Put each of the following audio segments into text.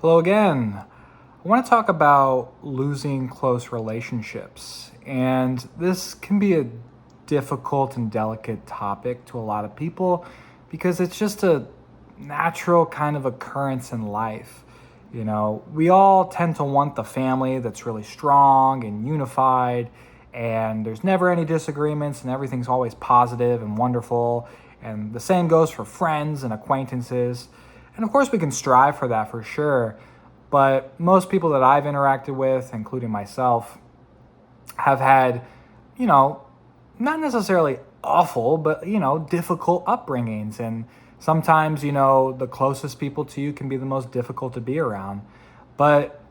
Hello again. I want to talk about losing close relationships. And this can be a difficult and delicate topic to a lot of people because it's just a natural kind of occurrence in life. We all tend to want the family that's really strong and unified, and there's never any disagreements, and everything's always positive and wonderful. And the same goes for friends and acquaintances. And of course, we can strive for that for sure. But most people that I've interacted with, including myself, have had, you know, not necessarily awful, but, difficult upbringings. And sometimes, the closest people to you can be the most difficult to be around. But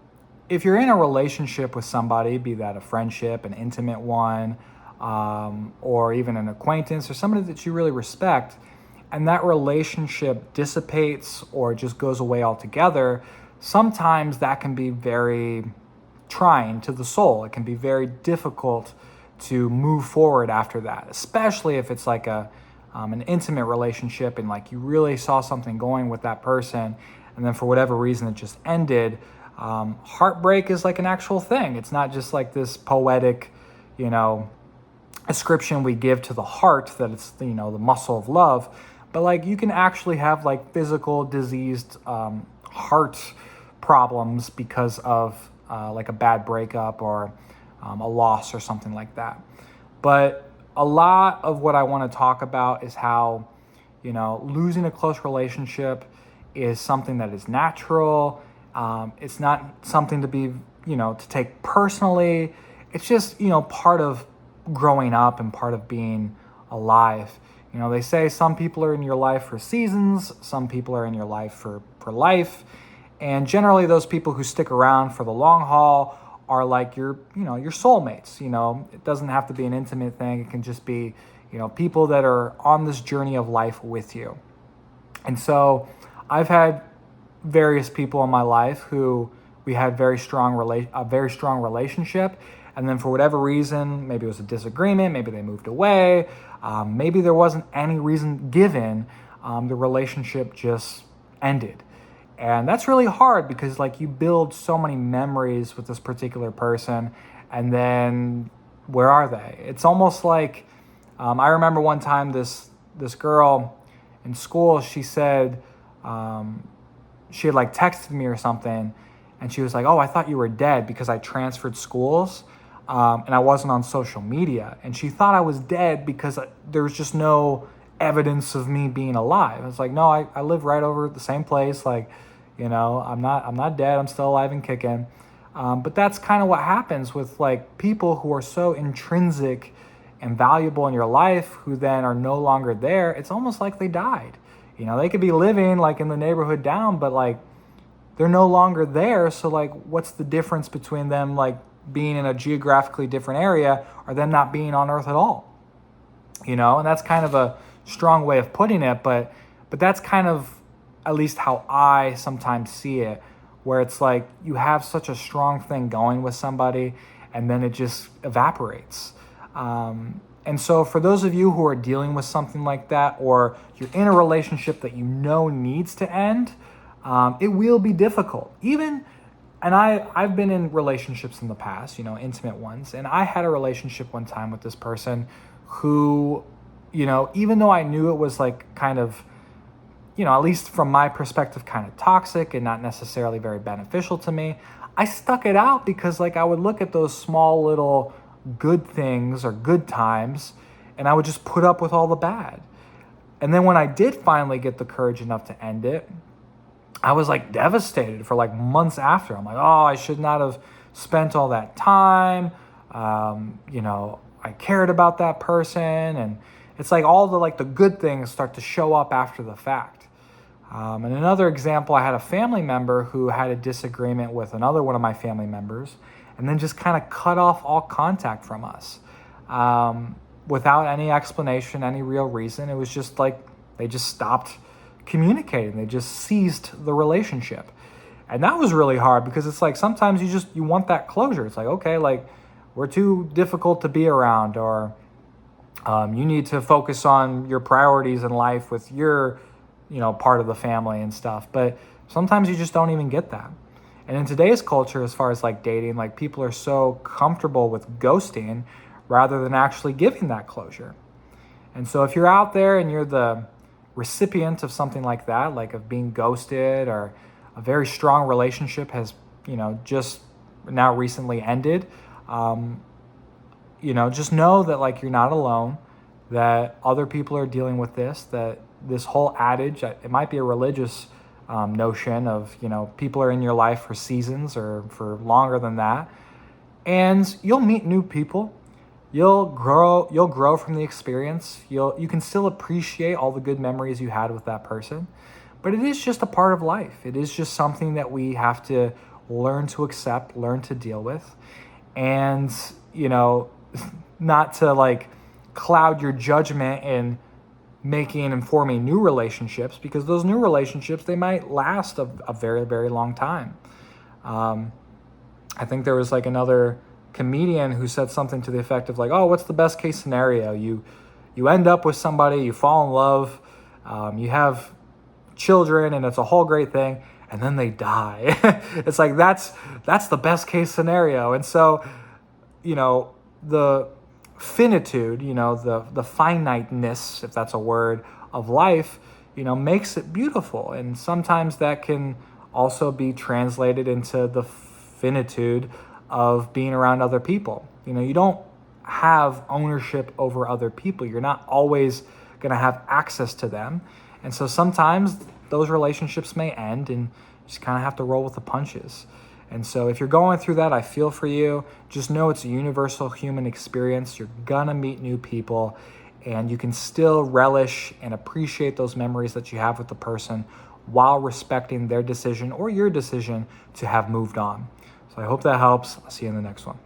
if you're in a relationship with somebody, be that a friendship, an intimate one, or even an acquaintance or somebody that you really respect, and that relationship dissipates or just goes away altogether, sometimes that can be very trying to the soul. It can be very difficult to move forward after that, especially if it's like an intimate relationship and like you really saw something going with that person, and then for whatever reason it just ended. Heartbreak is like an actual thing. It's not just like this poetic, you know, ascription we give to the heart that it's the muscle of love, but like you can actually have like physical diseased heart problems because of like a bad breakup or a loss or something like that. But a lot of what I want to talk about is how losing a close relationship is something that is natural. It's not something to be to take personally. It's just part of growing up and part of being alive. They say some people are in your life for seasons, some people are in your life for life. And generally those people who stick around for the long haul are like your soulmates. It doesn't have to be an intimate thing. It can just be, people that are on this journey of life with you. And so I've had various people in my life who we had a very strong relationship, and then for whatever reason, maybe it was a disagreement, maybe they moved away, maybe there wasn't any reason given, the relationship just ended. And that's really hard because like you build so many memories with this particular person, and then where are they? It's almost like I remember one time this girl in school, she said she had like texted me or something, and she was like, "Oh, I thought you were dead because I transferred schools, and I wasn't on social media." And she thought I was dead because there was just no evidence of me being alive. I was like, "No, I live right over at the same place. Like, I'm not dead. I'm still alive and kicking." But that's kind of what happens with like people who are so intrinsic and valuable in your life who then are no longer there. It's almost like they died. They could be living like in the neighborhood down, but like they're no longer there. So like, what's the difference between them like being in a geographically different area or them not being on Earth at all? And that's kind of a strong way of putting it, but that's kind of at least how I sometimes see it, where it's like you have such a strong thing going with somebody and then it just evaporates. And so for those of you who are dealing with something like that, or you're in a relationship that needs to end, it will be difficult. And I've been in relationships in the past, intimate ones, and I had a relationship one time with this person who, even though I knew it was like kind of, at least from my perspective, kind of toxic and not necessarily very beneficial to me, I stuck it out because like I would look at those small little good things or good times and I would just put up with all the bad. And then when I did finally get the courage enough to end it, I was like devastated for like months after. I'm like, oh, I should not have spent all that time. I cared about that person. And it's like all the good things start to show up after the fact. And another example, I had a family member who had a disagreement with another one of my family members and then just kind of cut off all contact from us without any explanation, any real reason. It was just like they just stopped communicating. They just ceased the relationship. And that was really hard because it's like sometimes you want that closure. It's like, okay, like we're too difficult to be around, or you need to focus on your priorities in life with your part of the family and stuff. But Sometimes you just don't even get that. And in today's culture, as far as like dating, like people are so comfortable with ghosting rather than actually giving that closure. And so if you're out there and you're the recipient of something like that, like of being ghosted, or a very strong relationship has, just now recently ended, just know that like you're not alone, that other people are dealing with this, that this whole adage, it might be a religious notion of, people are in your life for seasons or for longer than that. And you'll meet new people. You'll grow from the experience. You can still appreciate all the good memories you had with that person. But it is just a part of life. It is just something that we have to learn to accept, learn to deal with. And, not to like cloud your judgment in making and forming new relationships, because those new relationships, they might last a very, very long time. I think there was like another comedian who said something to the effect of like, oh, what's the best case scenario? You end up with somebody, you fall in love, you have children, and it's a whole great thing, and then they die. It's like that's the best case scenario. And so, the finitude, the finiteness, if that's a word, of life, makes it beautiful. And sometimes that can also be translated into the finitude of being around other people. You don't have ownership over other people. You're not always going to have access to them. And so sometimes those relationships may end, and you just kind of have to roll with the punches. And so if you're going through that, I feel for you. Just know it's a universal human experience. You're going to meet new people, and you can still relish and appreciate those memories that you have with the person while respecting their decision or your decision to have moved on. So I hope that helps. I'll see you in the next one.